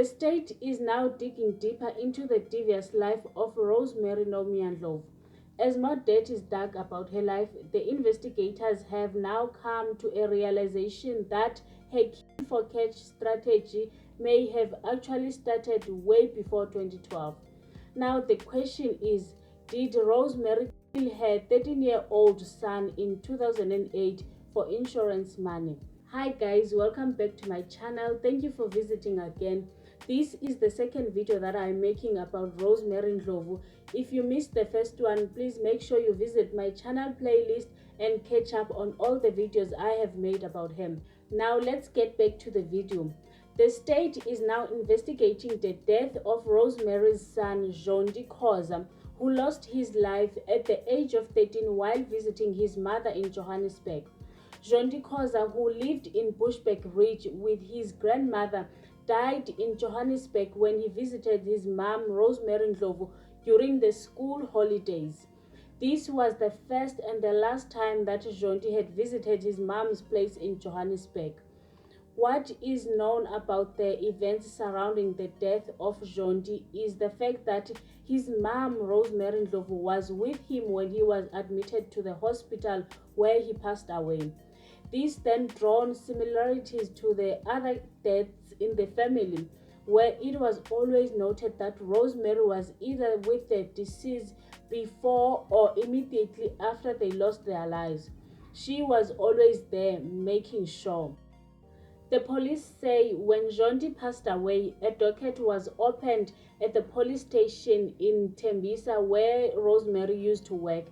The state is now digging deeper into the devious life of Rosemary Nomia Ndlovu. As more dirt is dug about her life, the investigators have now come to a realization that her kill-for-catch strategy may have actually started way before 2012. Now the question is, did Rosemary kill her 13-year-old son in 2008 for insurance money? Hi guys, welcome back to my channel. Thank you for visiting again. This is the second video that I'm making about Rosemary Ndlovu. If you missed the first one, please make sure you visit my channel playlist and catch up on all the videos I have made about him. Now let's get back to the video. The state is now investigating the death of Rosemary's son, Zondi Khoza, who lost his life at the age of 13 while visiting his mother in Johannesburg. Zondi Khoza, who lived in Bushbuck Ridge with his grandmother, died in Johannesburg when he visited his mom, Rosemary Ndlovu, during the school holidays. This was the first and the last time that Zondi had visited his mom's place in Johannesburg. What is known about the events surrounding the death of Zondi is the fact that his mom, Rosemary Ndlovu, was with him when he was admitted to the hospital where he passed away. This then drawn similarities to the other deaths in the family, where it was always noted that Rosemary was either with the deceased before or immediately after they lost their lives. She was always there, making sure. The police say when Zondi passed away, a docket was opened at the police station in Tembisa where Rosemary used to work.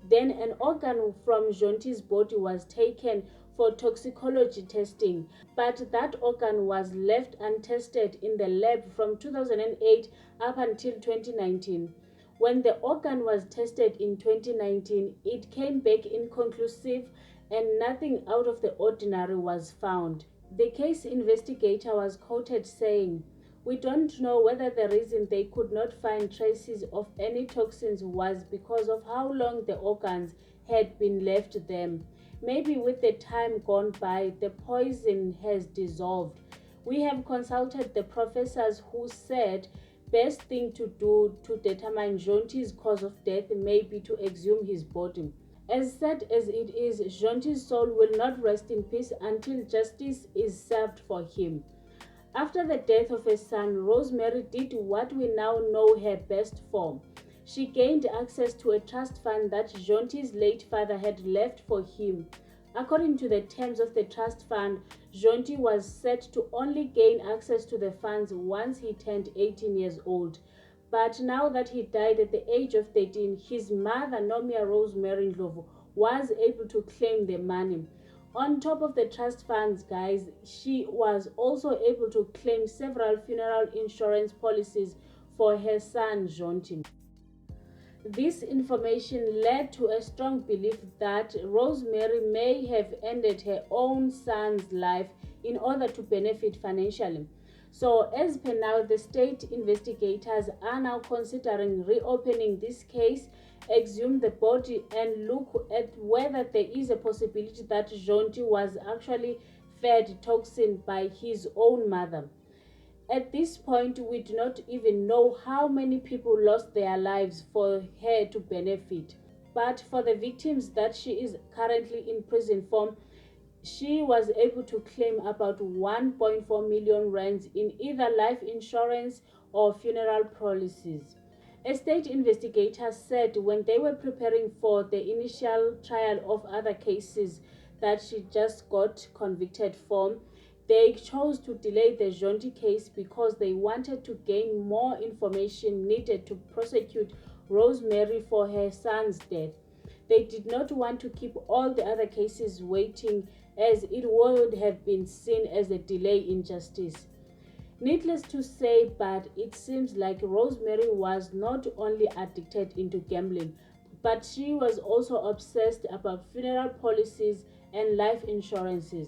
Then an organ from Zondi's body was taken for toxicology testing, but that organ was left untested in the lab from 2008 up until 2019. When the organ was tested in 2019, it came back inconclusive and nothing out of the ordinary was found. The case investigator was quoted saying, "We don't know whether the reason they could not find traces of any toxins was because of how long the organs had been left there. Maybe with the time gone by, the poison has dissolved. We have consulted the professors who said best thing to do to determine Zondi's cause of death may be to exhume his body." As sad as it is, Zondi's soul will not rest in peace until justice is served for him. After the death of her son, Rosemary did what we now know her best for. She gained access to a trust fund that Zondi's late father had left for him. According to the terms of the trust fund, Zondi was set to only gain access to the funds once he turned 18 years old. But now that he died at the age of 13, his mother, Nomia Rosemary Ndlovu, was able to claim the money. On top of the trust funds, guys, she was also able to claim several funeral insurance policies for her son, Zondi. This information led to a strong belief that Rosemary may have ended her own son's life in order to benefit financially. So as per now, the state investigators are now considering reopening this case, exhume the body and look at whether there is a possibility that Zondi was actually fed toxin by his own mother. At this point, we do not even know how many people lost their lives for her to benefit. But for the victims that she is currently in prison for, she was able to claim about 1.4 million rands in either life insurance or funeral policies. A state investigator said when they were preparing for the initial trial of other cases that she just got convicted for, they chose to delay the Zondi case because they wanted to gain more information needed to prosecute Rosemary for her son's death. They did not want to keep all the other cases waiting, as it would have been seen as a delay in justice. Needless to say, but it seems like Rosemary was not only addicted into gambling, but she was also obsessed about funeral policies and life insurances.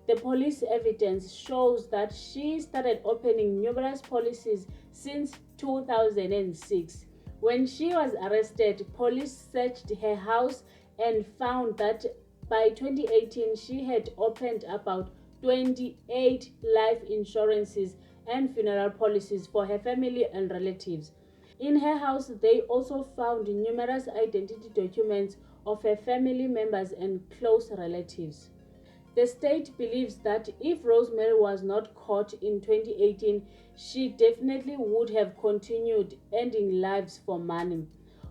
The police evidence shows that she started opening numerous policies since 2006. When she was arrested, police searched her house and found that by 2018 she had opened about 28 life insurances and funeral policies for her family and relatives. In her house, they also found numerous identity documents of her family members and close relatives. The state believes that if Rosemary was not caught in 2018, she definitely would have continued ending lives for money.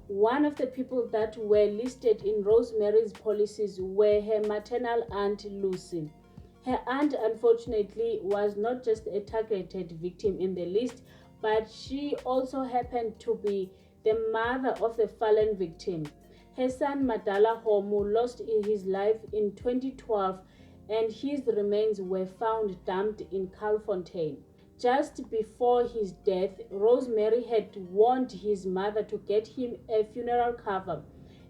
One of the people that were listed in Rosemary's policies were her maternal aunt Lucy. Her aunt, unfortunately, was not just a targeted victim in the list, but she also happened to be the mother of the fallen victim. Her son Madala Homu lost his life in 2012, and his remains were found dumped in Calfontaine. Just before his death, Rosemary had warned his mother to get him a funeral cover.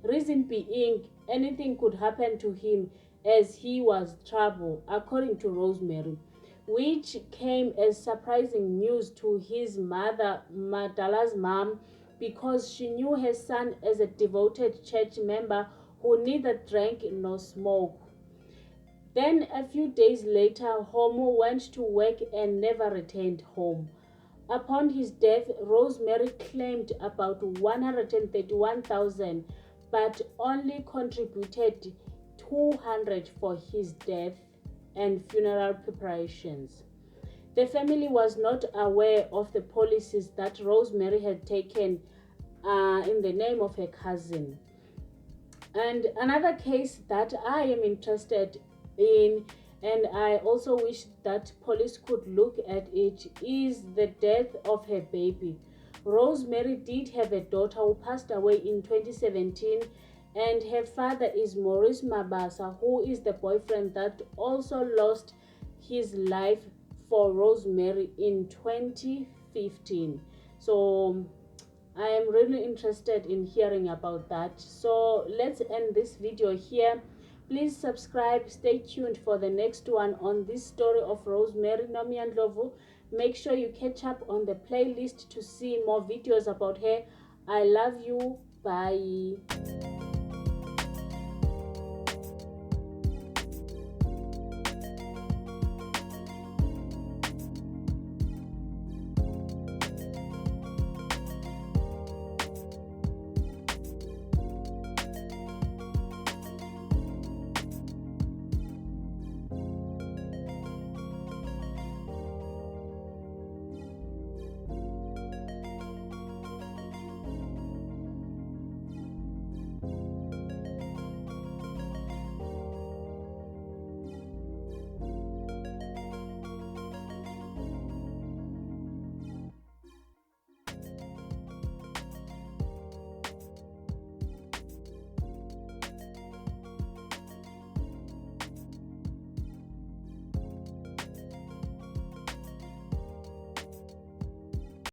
Reason being, anything could happen to him as he was trouble, according to Rosemary, which came as surprising news to his mother, Madala's mom, because she knew her son as a devoted church member who neither drank nor smoked. Then a few days later, Homo went to work and never returned home. Upon his death, Rosemary claimed about 131,000, but only contributed 200 for his death and funeral preparations. The family was not aware of the policies that Rosemary had taken in the name of her cousin. And another case that I am interested in, and I also wish that police could look at it, is the death of her baby. Rosemary did have a daughter who passed away in 2017, and her father is Maurice Mabasa, who is the boyfriend that also lost his life for Rosemary in 2015. So I am really interested in hearing about that. So let's end this video here. Please subscribe, stay tuned for the next one on this story of Rosemary Nomia Ndlovu. Make sure you catch up on the playlist to see more videos about her. I love you. Bye.